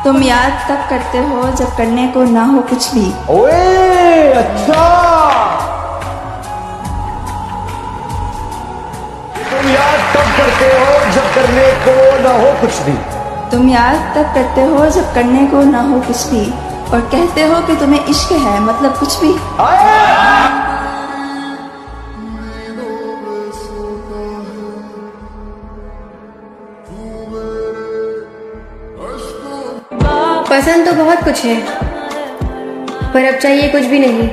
तुम याद तब करते हो जब करने को ना हो कुछ भी। ओए अच्छा, तुम याद तब करते हो जब करने को ना हो कुछ भी। तुम याद तब करते हो जब करने को ना हो कुछ भी, और कहते हो कि तुम्हें इश्क है, मतलब कुछ भी। पसंद तो बहुत कुछ है, पर अब चाहिए कुछ भी नहीं।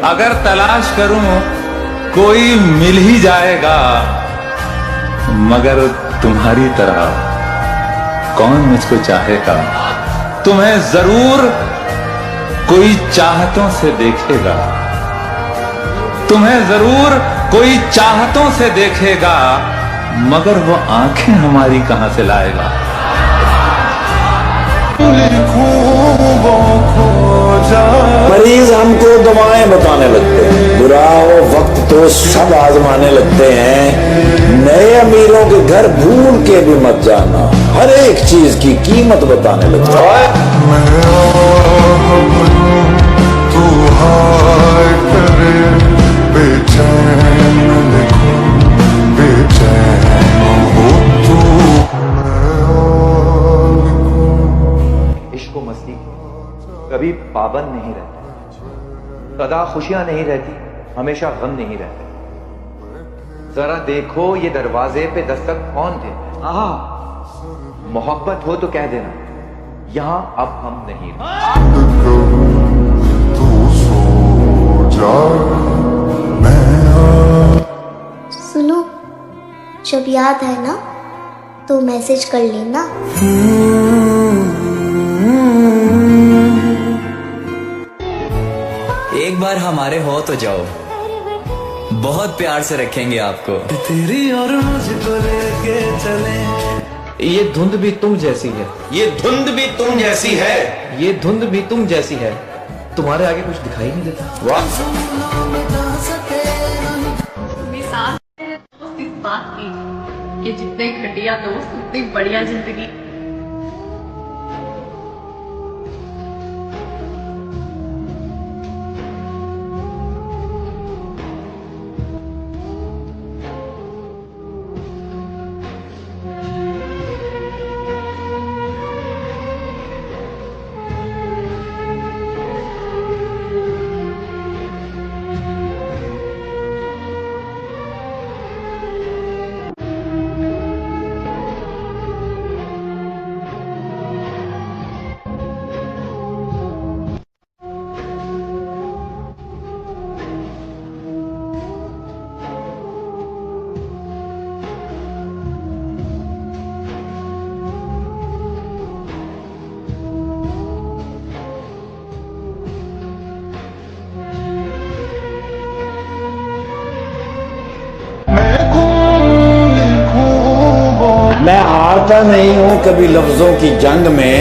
अगर तलाश करूं कोई मिल ही जाएगा, मगर तुम्हारी तरह कौन मुझको चाहेगा। तुम्हें जरूर कोई चाहतों से देखेगा, तुम्हें जरूर कोई चाहतों से देखेगा, मगर वो आंखें हमारी कहां से लाएगा। मरीज हमको दवाएं बताने लगते हैं, बुरा हो वक्त तो सब आजमाने लगते हैं। नए अमीरों के घर भूल के भी मत जाना, हर एक चीज की कीमत बताने लगते हैं। इश्क मस्ती कभी पाबंद नहीं रहता, सदा खुशियां नहीं रहती, हमेशा गम नहीं रहते। जरा देखो ये दरवाजे पे दस्तक कौन थे। मोहब्बत हो तो कह देना, यहां अब हम नहीं सुनो, जब याद है ना तो मैसेज कर लेना। एक बार हमारे हो तो जाओ, बहुत प्यार से रखेंगे आपको। तेरी और मुझको लेके चले। ये धुंध भी तुम जैसी है, ये धुंध भी तुम जैसी है, ये धुंध भी तुम जैसी है, तुम्हारे आगे कुछ दिखाई नहीं देता। इस बात की कि जितने घटिया दोस्त उतनी बढ़िया जिंदगी। मैं हारता नहीं हूँ कभी लफ्जों की जंग में,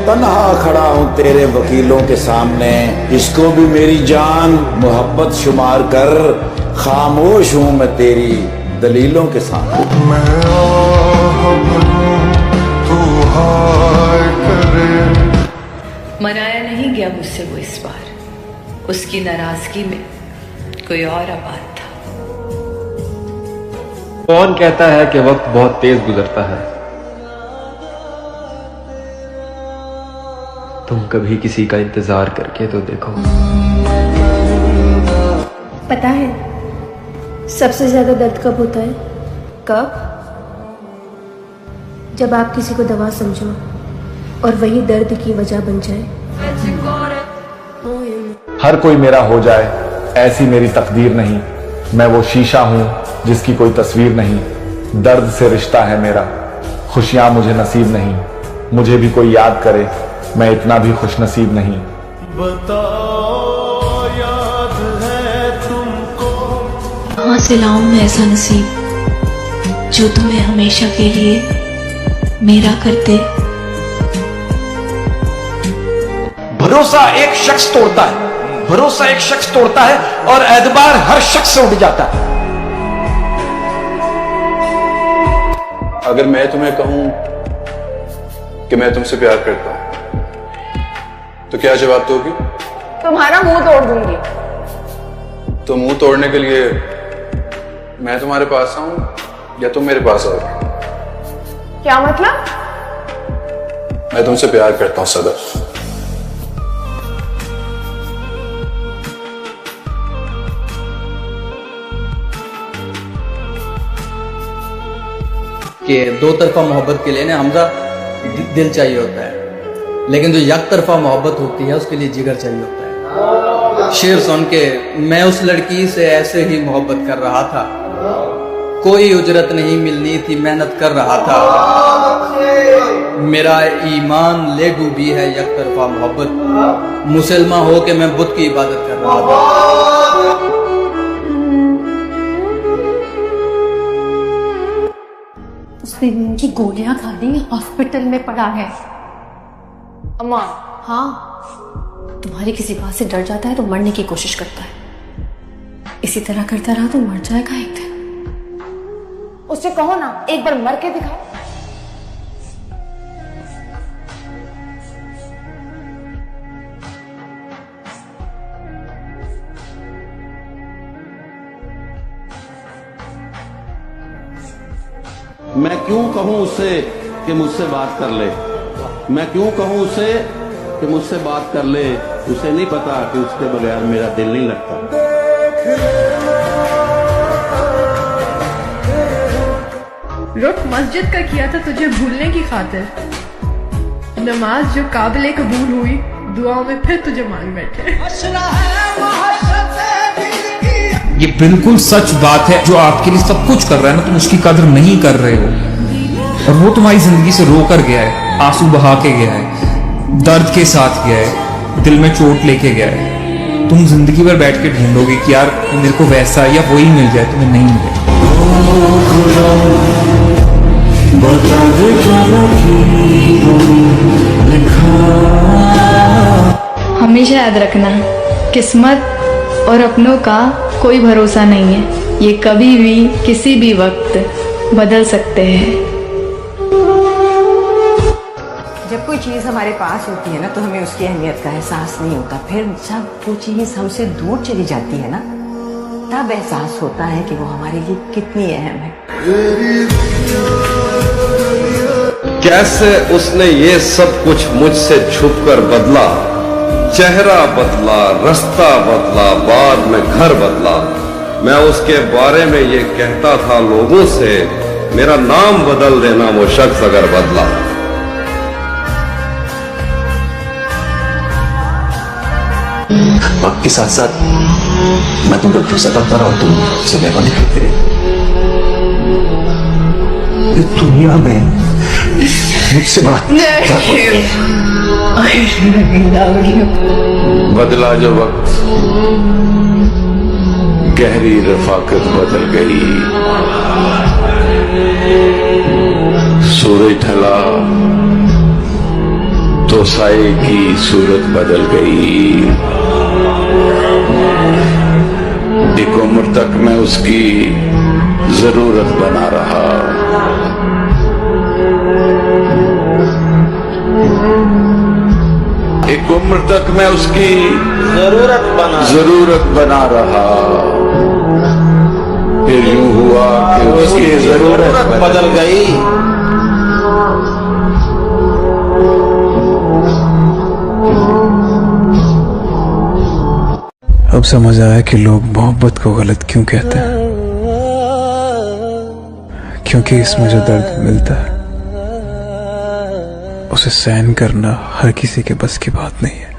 तन्हा खड़ा हूँ तेरे वकीलों के सामने। इसको भी मेरी जान मोहब्बत शुमार कर, खामोश हूँ मैं तेरी दलीलों के सामने। मनाया नहीं गया मुझसे वो इस बार, उसकी नाराजगी में कोई और आबाद था। कौन कहता है कि वक्त बहुत तेज गुजरता है। तुम कभी किसी का इंतजार करके तो देखो। पता है सबसे ज्यादा दर्द कब होता है? कब? जब आप किसी को दवा समझो और वही दर्द की वजह बन जाए। हर कोई मेरा हो जाए ऐसी मेरी तकदीर नहीं। मैं वो शीशा हूं जिसकी कोई तस्वीर नहीं। दर्द से रिश्ता है मेरा, खुशियां मुझे नसीब नहीं। मुझे भी कोई याद करे, मैं इतना भी खुश नसीब नहीं। बताओ याद है तुमको, कहां से लाऊं मैं ऐसा नसीब जो तुम्हें हमेशा के लिए मेरा कर दे। भरोसा एक शख्स तोड़ता है, भरोसा एक शख्स तोड़ता है और एतबार हर शख्स से उठ जाता है। अगर मैं तुम्हें कहूं कि मैं तुमसे प्यार करता हूं तो क्या जवाब दोगी? तुम्हारा मुंह तोड़ दूंगी। तो मुंह तोड़ने के लिए मैं तुम्हारे पास आऊं या तुम मेरे पास आओगे? क्या मतलब? मैं तुमसे प्यार करता हूं सदर। कि दो तरफा मोहब्बत के लिए ना हमजा दिल चाहिए होता है, लेकिन जो एक तरफा मोहब्बत होती है उसके लिए जिगर चाहिए होता है। शेर सुन के मैं उस लड़की से ऐसे ही मोहब्बत कर रहा था, कोई उजरत नहीं मिलनी थी, मेहनत कर रहा था। मेरा ईमान ले डूबी है एक तरफा मोहब्बत, मुसलमान हो के मैं बुत की इबादत कर रहा था। उसने उनकी गोलियां खा ली, हॉस्पिटल में पड़ा है। अम्मा। हाँ, तुम्हारी किसी बात से डर जाता है तो मरने की कोशिश करता है, इसी तरह करता रहा तो मर जाएगा एक दिन। उससे कहो ना एक बार मर के दिखाओ। मैं क्यों कहूं उससे कि मुझसे बात कर ले, मैं क्यों कहूं उसे कि मुझसे बात कर ले। उसे नहीं पता कि उसके बगैर मेरा दिल नहीं लगता। रुख मस्जिद का किया था तुझे भूलने की खातिर, नमाज जो काबिले कबूल हुई दुआओं में फिर तुझे मांग बैठे। ये बिल्कुल सच बात है, जो आपके लिए सब कुछ कर रहा है ना, तुम उसकी कदर नहीं कर रहे हो। और वो तुम्हारी जिंदगी से रोकर गया है, आंसू बहा के गया है, दर्द के साथ गया है, दिल में चोट लेके गया है। तुम जिंदगी भर बैठ के ढूंढोगे कि यार मेरे को वैसा या वही मिल जाए, तुम्हें नहीं मिले। हमेशा याद रखना, किस्मत और अपनों का कोई भरोसा नहीं है, ये कभी भी किसी भी वक्त बदल सकते हैं। जब कोई चीज़ हमारे पास होती है ना तो हमें उसकी अहमियत का एहसास नहीं होता, फिर जब वो चीज़ हमसे दूर चली जाती है ना तब एहसास होता है कि वो हमारे लिए कितनी अहम है। कैसे उसने ये सब कुछ मुझसे छुपकर बदला, चेहरा बदला, रास्ता बदला, बाद में घर बदला। मैं उसके बारे में ये कहता था लोगों से, मेरा नाम बदल देना वो शख्स अगर बदला। वक्त के साथ साथ मैं तुम पर भरोसा करता रहा, तुम से मेहरबानी करते रहे। इस दुनिया में मुझसे बात बदला जो वक्त, गहरी रफाकत बदल गई। सूरज ढला तो साए की सूरत बदल गई। एक उम्र तक मैं उसकी जरूरत बना रहा, एक उम्र तक मैं उसकी जरूरत बना रहा। फिर यूं हुआ कि उसकी जरूरत बदल गई। अब समझ आया कि लोग मोहब्बत को गलत क्यों कहते हैं, क्योंकि इसमें जो दर्द मिलता है उसे सहन करना हर किसी के बस की बात नहीं है।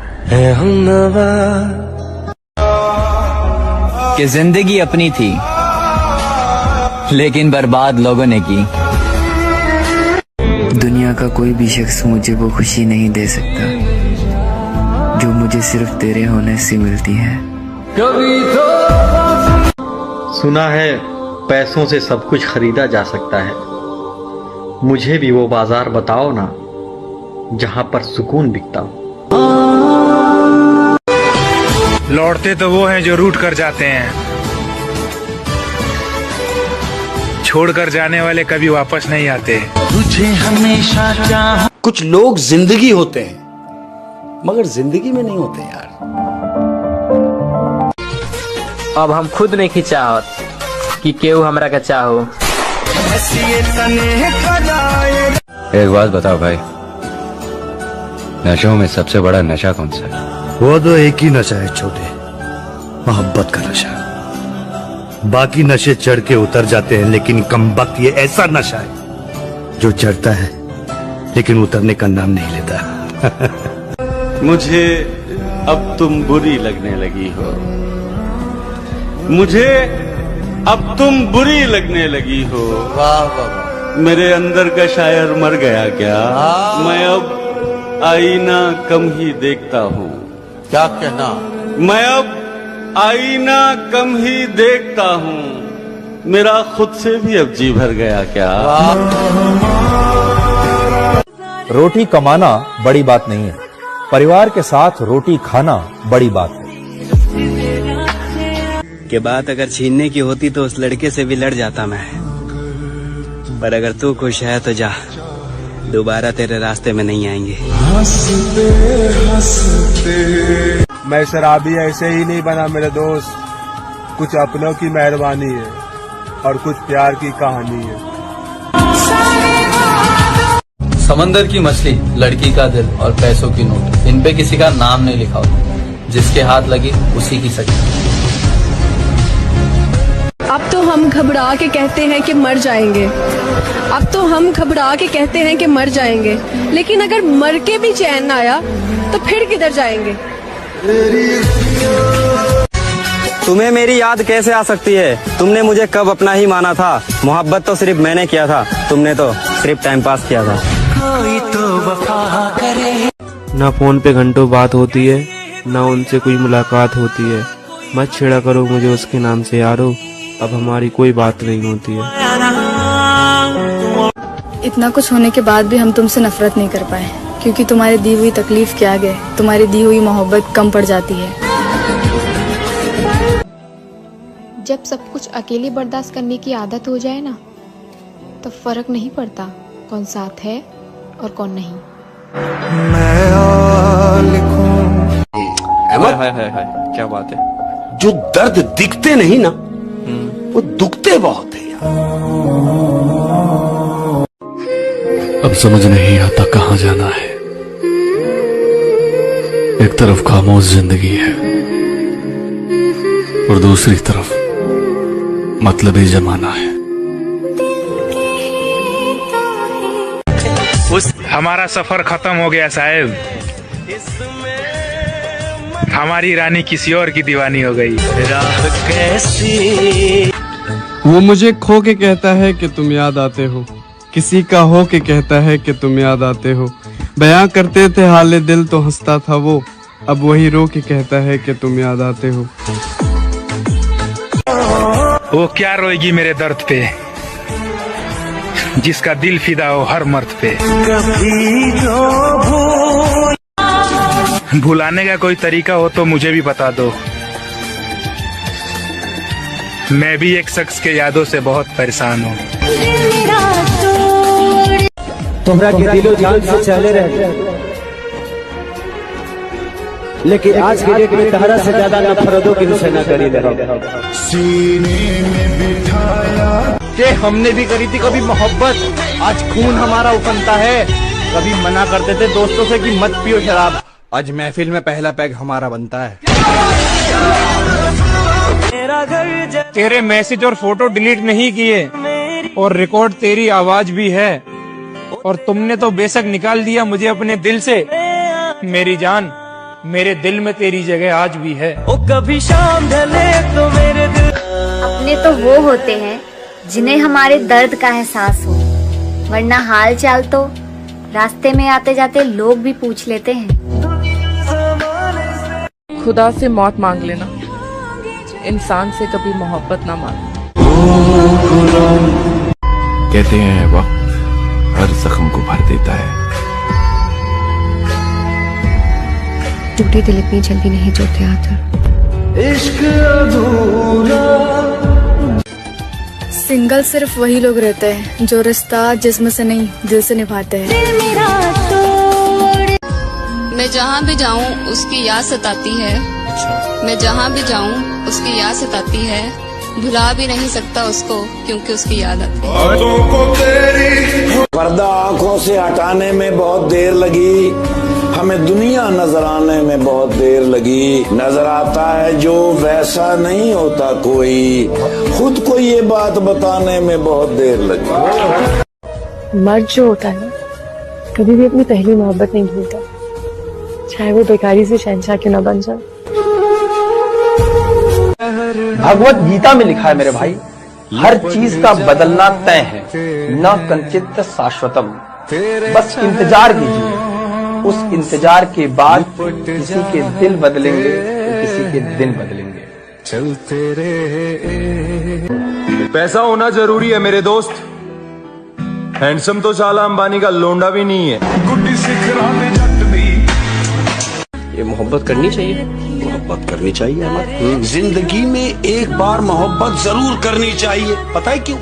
कि जिंदगी अपनी थी लेकिन बर्बाद लोगों ने की। दुनिया का कोई भी शख्स मुझे वो खुशी नहीं दे सकता जो मुझे सिर्फ तेरे होने से मिलती है। सुना है पैसों से सब कुछ खरीदा जा सकता है, मुझे भी वो बाजार बताओ ना जहां पर सुकून बिकता हो। लौटते तो वो हैं जो रूठ कर जाते हैं, छोड़कर जाने वाले कभी वापस नहीं आते। तुझे हमेशा चाह। कुछ लोग जिंदगी होते हैं मगर जिंदगी में नहीं होते यार। अब हम खुद नहीं चाहत कि केहू हमरा का चाहो। एक बात बताओ भाई, नशों में सबसे बड़ा नशा कौन सा है? वो तो एक ही नशा है छोटे, मोहब्बत का नशा। बाकी नशे चढ़ के उतर जाते हैं, लेकिन कमबख्त ये ऐसा नशा है जो चढ़ता है लेकिन उतरने का नाम नहीं लेता। मुझे अब तुम बुरी लगने लगी हो, मुझे अब तुम बुरी लगने लगी हो। वाह वाह, मेरे अंदर का शायर मर गया क्या? मैं अब आईना कम ही देखता हूँ। क्या कहना? मैं अब आईना कम ही देखता हूँ। मेरा खुद से भी अब जी भर गया क्या? रोटी कमाना बड़ी बात नहीं है, परिवार के साथ रोटी खाना बड़ी बात है। के बात अगर छीनने की होती तो उस लड़के से भी लड़ जाता मैं, पर अगर तू खुश है तो जा, दोबारा तेरे रास्ते में नहीं आएंगे। हंसते हंसते मैं शराबी ऐसे ही नहीं बना मेरे दोस्त, कुछ अपनों की मेहरबानी है और कुछ प्यार की कहानी है। समंदर की मछली, लड़की का दिल और पैसों की नोट, इन पे किसी का नाम नहीं लिखा होता, जिसके हाथ लगी उसी की सच्चाई। अब तो हम घबरा के कहते हैं कि मर जाएंगे, अब तो हम घबरा के कहते हैं कि मर जाएंगे, लेकिन अगर मर के भी चैन ना आया तो फिर किधर जाएंगे? तुम्हें मेरी याद कैसे आ सकती है? तुमने मुझे कब अपना ही माना था? मोहब्बत तो सिर्फ मैंने किया था, तुमने तो सिर्फ टाइम पास किया था। कोई तो वफा करे। ना फोन पे घंटों बात होती है, ना उनसे कोई मुलाकात होती है। मत छेड़ा करो मुझे उसके नाम से यारो, अब हमारी कोई बात नहीं होती है। इतना कुछ होने के बाद भी हम तुमसे नफरत नहीं कर पाए, क्योंकि तुम्हारी दी हुई तकलीफ के आगे तुम्हारी दी हुई मोहब्बत कम पड़ जाती है। जब सब कुछ अकेले बर्दाश्त करने की आदत हो जाए ना, तो फर्क नहीं पड़ता कौन साथ है और कौन नहीं। हाय क्या बात है? जो दर्द दिखते नहीं ना, वो दुखते बहुत है यार। अब समझ नहीं आता कहाँ जाना है। एक तरफ खामोश जिंदगी है और दूसरी तरफ मतलबी जमाना है। हमारा सफर खत्म हो गया साहब, हमारी रानी किसी और की दीवानी हो गई। राह कैसी वो मुझे खो के कहता है कि तुम याद आते हो, किसी का हो के कहता है कि तुम याद आते हो। बयां करते थे हाले दिल तो हंसता था वो, अब वही रो के कहता है कि तुम याद आते हो। वो क्या रोएगी मेरे दर्द पे, जिसका दिल फिदा हो हर मर्द पे। भुलाने का कोई तरीका हो तो मुझे भी बता दो, मैं भी एक शख्स के यादों से बहुत परेशान हूँ। तुम्हारा के दिलो जान से चले रहे, लेकिन आज के डेट में तहरा से ज्यादा नफरतों की निशाना करी रहे। सीने में बिठाया कि हमने भी करी थी कभी मोहब्बत, आज खून हमारा उफनता है। कभी मना करते थे दोस्तों से कि मत पियो शराब, आज महफिल में पहला पैग हमारा बनता है। तेरे मैसेज और फोटो डिलीट नहीं किए और रिकॉर्ड तेरी आवाज भी है, और तुमने तो बेशक निकाल दिया मुझे अपने दिल से। मेरी जान, मेरे दिल में तेरी जगह आज भी है। ओ कभी शाम ढले तो मेरे दिल। अपने तो वो होते हैं जिन्हें हमारे दर्द का एहसास हो, वरना हाल चाल तो रास्ते में आते जाते लोग भी पूछ लेते हैं। खुदा से मौत मांग लेना, इंसान से कभी मोहब्बत ना मांगना। कहते हैं वक्त हर जख्म को भर देता है। टूटे दिल इतनी जल्दी नहीं जोते आते। इश्क अधूरा सिंगल सिर्फ वही लोग रहते हैं जो रिश्ता जिस्म से नहीं दिल से निभाते हैं। मैं जहाँ भी जाऊँ उसकी याद सताती है। मैं जहाँ भी जाऊँ उसकी याद सताती है। भुला भी नहीं सकता उसको क्योंकि उसकी याद आती है। पर्दा आंखों से हटाने में बहुत देर लगी, हमें दुनिया नजर आने में बहुत देर लगी। नजर आता है जो वैसा नहीं होता कोई, खुद को ये बात बताने में बहुत देर लगी। मर्द जो होता है ना, कभी भी अपनी पहली मोहब्बत नहीं भूलता, चाहे वो बेकारी से शहंशाह क्यों ना बन जाए। भगवत गीता में लिखा है मेरे भाई, हर चीज का बदलना तय है, न कंचित शाश्वतम। बस इंतजार कीजिए, उस इंतजार के बाद किसी के दिल बदलेंगे तो किसी के दिन बदलेंगे। चलते रहे। पैसा होना जरूरी है मेरे दोस्त, हैंडसम तो साला अंबानी का लोंडा भी नहीं है। गुड्डी सिखरा में जट भी। ये मोहब्बत करनी चाहिए, मोहब्बत करनी चाहिए अमर। जिंदगी में एक बार मोहब्बत जरूर करनी चाहिए। पता है क्यों?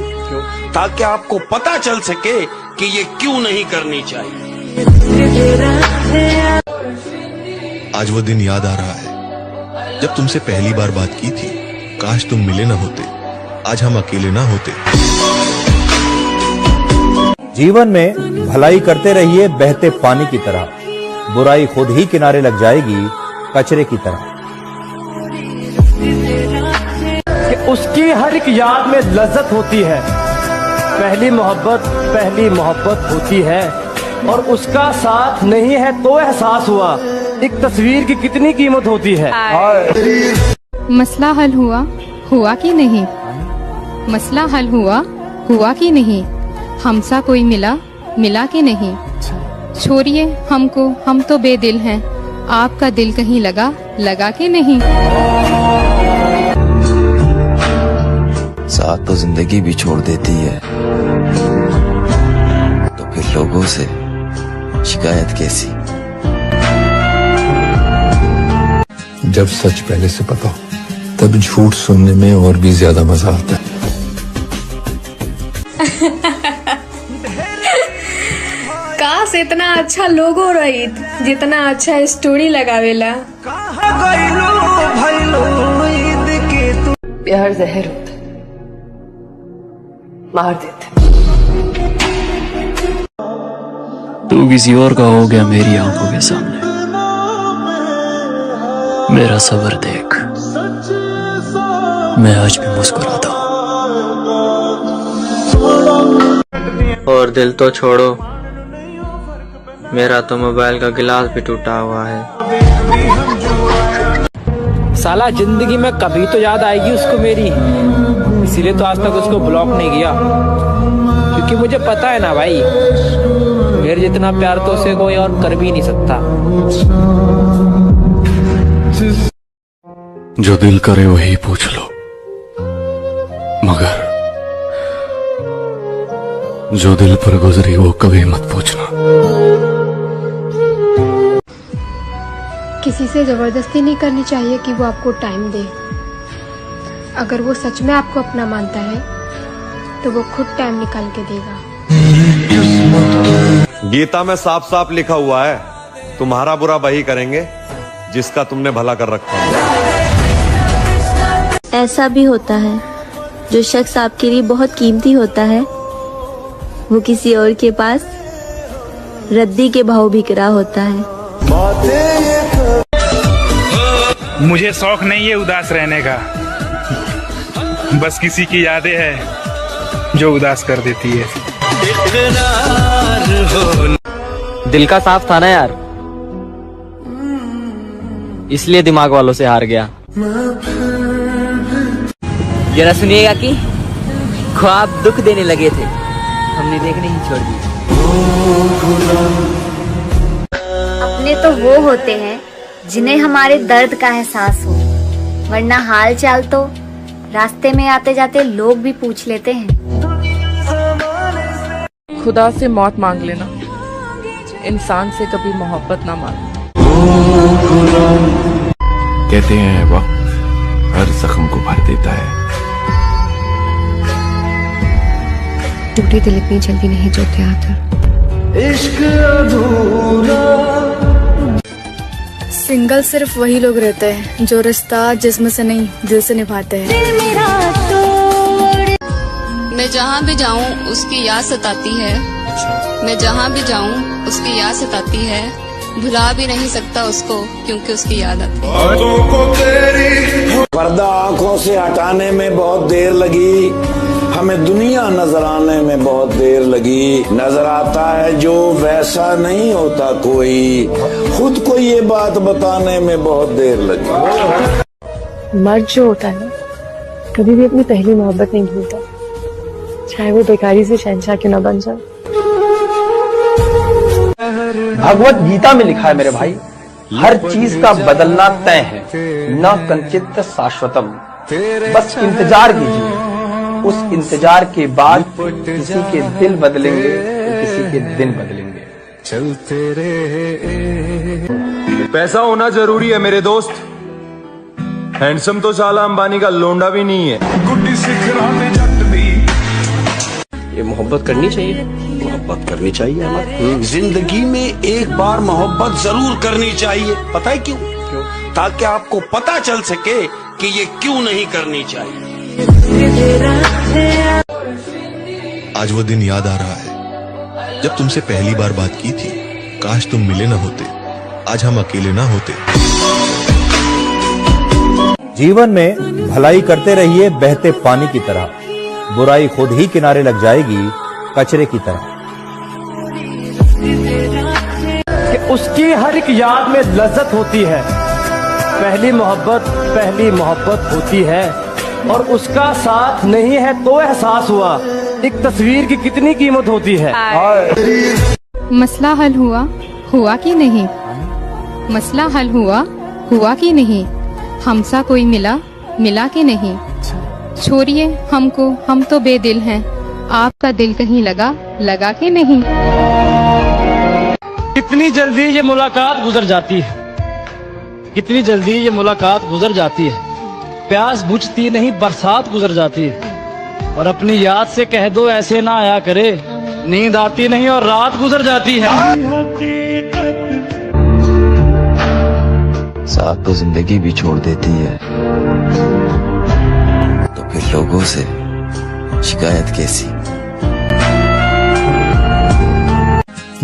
ताकि आपको पता चल सके कि ये क्यों नहीं करनी चाहिए। आज वो दिन याद आ रहा है जब तुमसे पहली बार बात की थी। काश तुम मिले ना होते, आज हम अकेले ना होते। जीवन में भलाई करते रहिए बहते पानी की तरह, बुराई खुद ही किनारे लग जाएगी कचरे की तरह। कि उसकी हर एक याद में लज्जत होती है, पहली मोहब्बत होती है, और उसका साथ नहीं है तो एहसास हुआ एक तस्वीर की कितनी कीमत होती है। मसला हल हुआ कि नहीं? मसला हल हुआ कि नहीं? हमसा कोई मिला कि नहीं? छोड़िए हमको, हम तो बेदिल हैं, आपका दिल कहीं लगा कि नहीं? साथ तो जिंदगी भी छोड़ देती है, तो फिर लोगों से शिकायत कैसी? जब सच पहले से पता हो तब झूठ सुनने में और भी ज्यादा मजा आता है। काश इतना अच्छा लोगो रहित जितना अच्छा स्टोरी लगावेला। प्यार जहर होता है, मार देता है। तू किसी और का हो गया मेरी आंखों के सामने, मेरा सबर देख, मैं आज भी मुस्कुराता हूँ। और दिल तो छोड़ो, मेरा तो मोबाइल का गिलास भी टूटा हुआ है। साला जिंदगी में कभी तो याद आएगी उसको मेरी, इसीलिए तो आज तक उसको ब्लॉक नहीं किया, क्योंकि मुझे पता है ना भाई, मेरे जितना प्यार तो उसे कोई और कर भी नहीं सकता। जो दिल करे वही पूछ लो, मगर जो दिल पर गुजरी वो कभी मत पूछना। किसी से जबरदस्ती नहीं करनी चाहिए कि वो आपको टाइम दे। अगर वो सच में आपको अपना मानता है तो वो खुद टाइम निकाल के देगा। गीता में साफ साफ लिखा हुआ है, तुम्हारा बुरा वही करेंगे जिसका तुमने भला कर रखा है। ऐसा भी होता है, जो शख्स आपके लिए बहुत कीमती होता है वो किसी और के पास रद्दी के भाव बिक रहा होता है। मुझे शौक नहीं है उदास रहने का, बस किसी की यादें हैं जो उदास कर देती है। दिल का साफ था ना यार, इसलिए दिमाग वालों से हार गया। जरा सुनिएगा कि ख्वाब दुख देने लगे थे, हमने देखने ही छोड़ दी। अपने तो वो होते हैं जिन्हें हमारे दर्द का एहसास हो, वरना हाल चाल तो रास्ते में आते जाते लोग भी पूछ लेते हैं। खुदा से मौत मांग लेना, इंसान से कभी मोहब्बत ना मांगना। कहते हैं वक्त हर जख्म को भर देता है, टूटे दिल इतनी जल्दी नहीं जुड़ते आकर। इश्क अधूरा। सिंगल सिर्फ वही लोग रहते हैं जो रिश्ता जिस्म से नहीं दिल से निभाते हैं। मैं जहाँ भी जाऊँ उसकी याद सताती है, मैं जहाँ भी जाऊँ उसकी याद सताती है, भुला भी नहीं सकता उसको क्योंकि उसकी याद आती है। पर्दा आंखों से हटाने में बहुत देर लगी, हमें दुनिया नजर आने में बहुत देर लगी। नजर आता है जो वैसा नहीं होता कोई, खुद को ये बात बताने में बहुत देर लगी। मर्द जो होता है ना, कभी भी अपनी पहली मोहब्बत नहीं भूलता, चाहे वो बेकारी से शहंशाह क्यों न बन जाए। भगवत गीता में लिखा है मेरे भाई, हर चीज का बदलना तय है, न कंचित शाश्वतम। बस इंतजार कीजिए, उस इंतजार के बाद किसी के दिल बदलेंगे तो किसी के दिन बदलेंगे। चलते रहे। पैसा होना जरूरी है मेरे दोस्त, हैंडसम तो साला अंबानी का लोंडा भी नहीं है। गुड्डी सिखरा में जट दी। ये मोहब्बत करनी चाहिए, मोहब्बत करनी चाहिए अमर। जिंदगी में एक बार मोहब्बत जरूर करनी चाहिए, पता है क्यों? ताकि आपको पता चल सके कि ये क्यों नहीं करनी चाहिए। आज वो दिन याद आ रहा है जब तुमसे पहली बार बात की थी। काश तुम मिले ना होते, आज हम अकेले ना होते। जीवन में भलाई करते रहिए बहते पानी की तरह, बुराई खुद ही किनारे लग जाएगी कचरे की तरह। कि उसकी हर एक याद में लज्जत होती है, पहली मोहब्बत होती है, और उसका साथ नहीं है तो एहसास हुआ एक तस्वीर की कितनी कीमत होती है। मसला हल हुआ कि नहीं? मसला हल हुआ कि नहीं? हमसा कोई मिला कि नहीं? छोड़िए हमको, हम तो बेदिल हैं, आपका दिल कहीं लगा कि नहीं? कितनी जल्दी ये मुलाकात गुजर जाती है, कितनी जल्दी ये मुलाकात गुजर जाती है। प्यास बुझती नहीं बरसात गुजर जाती है, और अपनी याद से कह दो ऐसे ना आया करे, नींद आती नहीं और रात गुजर जाती है। साथ तो जिंदगी भी छोड़ देती है, तो फिर लोगों से शिकायत कैसी?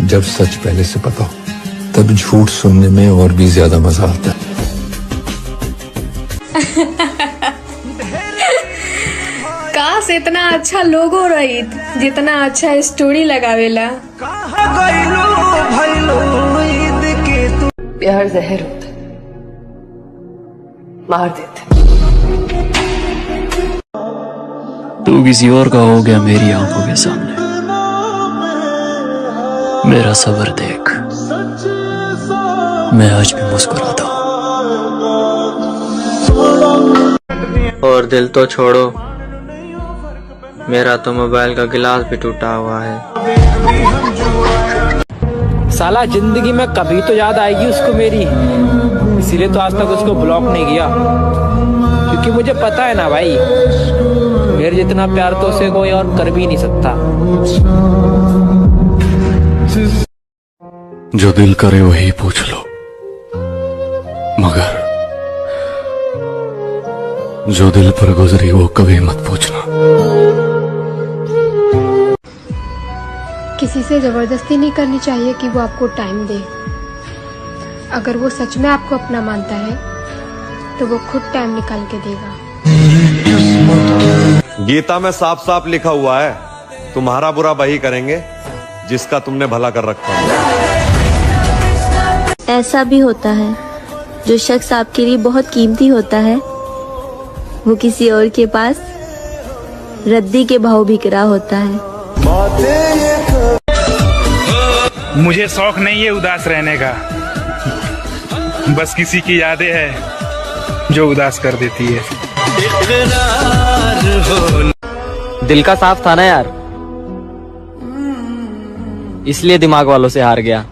जब सच पहले से पता हो तब झूठ सुनने में और भी ज्यादा मजा आता है। काश इतना अच्छा लोगो रहित जितना अच्छा स्टोरी लगावेला। प्यार जहर होता है, मार देते। तू किसी और का हो गया मेरी आंखों के सामने, मेरा सब्र देख, मैं आज भी मुस्कुराता हूँ। और दिल तो छोड़ो, मेरा तो मोबाइल का गिलास भी टूटा हुआ है। साला जिंदगी में कभी तो याद आएगी उसको मेरी, इसीलिए तो आज तक उसको ब्लॉक नहीं किया, क्योंकि मुझे पता है ना भाई, मेरे जितना प्यार तो उसे कोई और कर भी नहीं सकता। जो दिल करे वही पूछ लो, मगर जो दिल पर गुजरी वो कभी मत पूछना। किसी से जबरदस्ती नहीं करनी चाहिए कि वो आपको टाइम दे। अगर वो सच में आपको अपना मानता है तो वो खुद टाइम निकाल के देगा। गीता में साफ साफ लिखा हुआ है, तुम्हारा बुरा वही करेंगे जिसका तुमने भला कर रखा है। ऐसा भी होता है, जो शख्स आपके लिए बहुत कीमती होता है वो किसी और के पास रद्दी के भाव बिक रहा होता है। मुझे शौक नहीं है उदास रहने का, बस किसी की यादें हैं जो उदास कर देती है। दिल का साफ था ना यार, इसलिए दिमाग वालों से हार गया।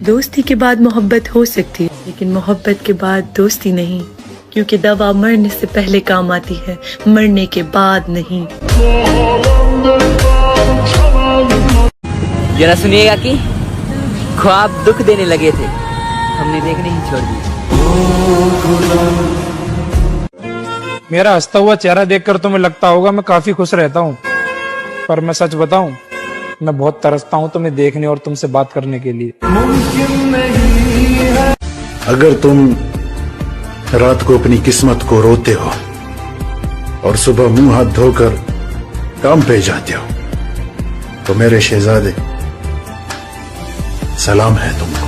दोस्ती के बाद मोहब्बत हो सकती है, लेकिन मोहब्बत के बाद दोस्ती नहीं, क्योंकि दवा मरने से पहले काम आती है, मरने के बाद नहीं। जरा सुनिएगा कि ख्वाब दुख देने लगे थे, हमने देखने ही छोड़ दिए। मेरा हंसता हुआ चेहरा देखकर तुम्हें लगता होगा मैं काफी खुश रहता हूँ, पर मैं सच बताऊं, मैं बहुत तरसता हूँ तुम्हें देखने और तुमसे बात करने के लिए। अगर तुम रात को अपनी किस्मत को रोते हो और सुबह मुंह हाथ धोकर काम पे जाते हो, तो मेरे शहजादे सलाम है तुमको।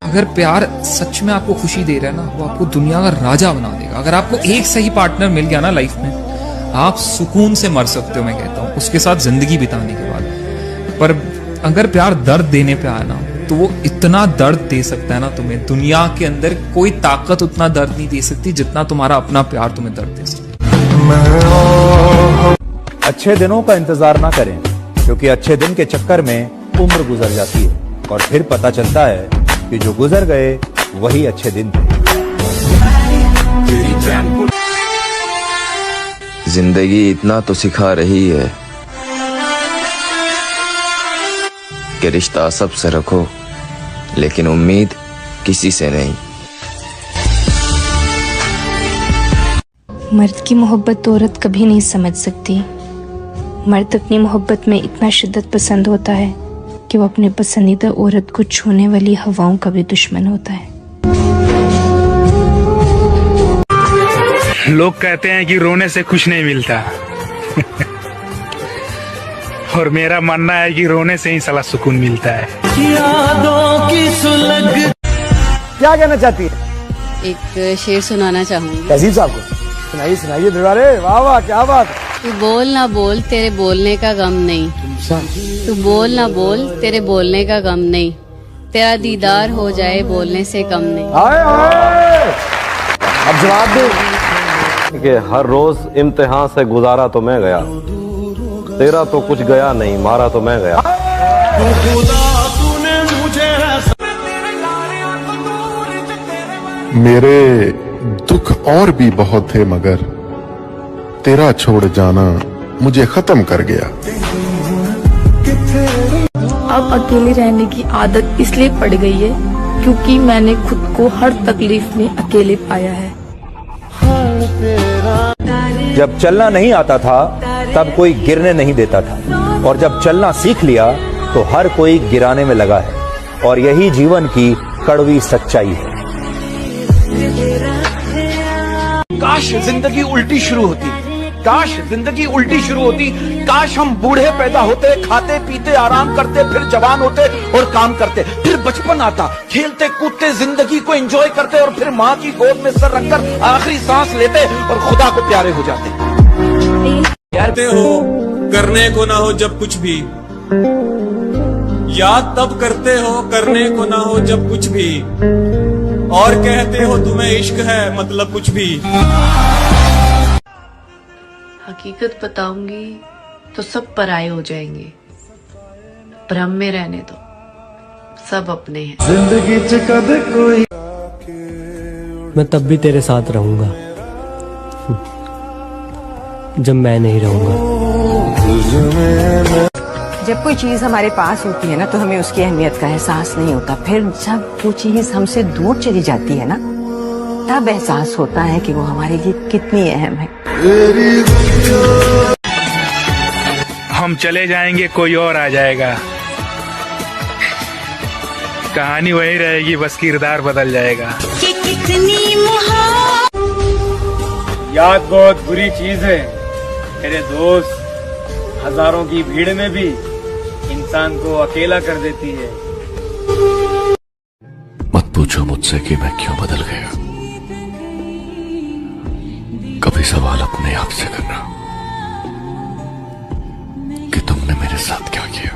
अगर प्यार सच में आपको खुशी दे रहा है ना, वो आपको दुनिया का राजा बना देगा। अगर आपको एक सही पार्टनर मिल गया ना लाइफ में, आप सुकून से मर सकते हो, मैं कहता हूँ, उसके साथ जिंदगी बिताने के बाद। पर अगर प्यार दर्द देने पे आया ना, तो वो इतना दर्द दे सकता है ना तुम्हें, दुनिया के अंदर कोई ताकत उतना दर्द नहीं दे सकती जितना तुम्हारा अपना प्यार तुम्हें दर्द दे सकता। अच्छे दिनों का इंतजार ना करें, क्योंकि अच्छे दिन के चक्कर में उम्र गुजर जाती है और फिर पता चलता है कि जो गुजर गए वही अच्छे दिन थे। जिंदगी इतना तो सिखा रही है कि रिश्ता सबसे रखो, लेकिन उम्मीद किसी से नहीं। मर्द की मोहब्बत तो औरत कभी नहीं समझ सकती। मर्द अपनी मोहब्बत में इतना शिद्दत पसंद होता है कि वो अपने पसंदीदा औरत को छूने वाली हवाओं का भी दुश्मन होता है। लोग कहते हैं कि रोने से कुछ नहीं मिलता और मेरा मानना है कि रोने से ही साला सुकून मिलता है। यादों की सुलग। क्या कहना चाहती है? एक शेर सुनाना चाहूंगी। तहजीब साहब को सुनाइए सुनाइए दरबारे। वाह वाह क्या बात। तू बोल ना बोल तेरे बोलने का गम नहीं, तू बोल ना बोल तेरे बोलने का गम नहीं, तेरा दीदार हो जाए बोलने से कम नहीं। आए आए। अब जवाब दे कि हर रोज इम्तिहान से गुजारा तो मैं गया, तेरा तो कुछ गया नहीं, मारा तो मैं गया। मेरे दुख और भी बहुत थे, मगर तेरा छोड़ जाना मुझे खत्म कर गया। अब अकेले रहने की आदत इसलिए पड़ गई है क्योंकि मैंने खुद को हर तकलीफ में अकेले पाया है। जब चलना नहीं आता था तब कोई गिरने नहीं देता था, और जब चलना सीख लिया तो हर कोई गिराने में लगा है, और यही जीवन की कड़वी सच्चाई है। काश जिंदगी उल्टी शुरू होती, काश जिंदगी उल्टी शुरू होती, काश हम बूढ़े पैदा होते, खाते पीते आराम करते, फिर जवान होते और काम करते, फिर बचपन आता, खेलते कूदते जिंदगी को एंजॉय करते, और फिर माँ की गोद में सर रखकर आखिरी सांस लेते और खुदा को प्यारे हो जाते। कहते हो करने को ना हो जब कुछ भी, याद तब करते हो करने को ना हो जब कुछ भी, और कहते हो तुम्हें इश्क है मतलब कुछ भी। हकीकत बताऊंगी तो सब पराये हो जाएंगे, भ्रम में रहने दो, सब अपने हैं। जिंदगी च कदे कोई। मैं तब भी तेरे साथ रहूंगा जब मैं नहीं रहूंगा। जब कोई चीज हमारे पास होती है ना, तो हमें उसकी अहमियत का एहसास नहीं होता। फिर जब वो चीज हमसे दूर चली जाती है ना, तब एहसास होता है कि वो हमारे लिए कितनी अहम है। हम चले जाएंगे कोई और आ जाएगा, कहानी वही रहेगी, बस किरदार बदल जाएगा। याद बहुत बुरी चीज है मेरे दोस्त, हजारों की भीड़ में भी इंसान को अकेला कर देती है। मत पूछो मुझसे कि मैं क्यों बदल गया, कभी सवाल अपने आप से करना कि तुमने मेरे साथ क्या किया।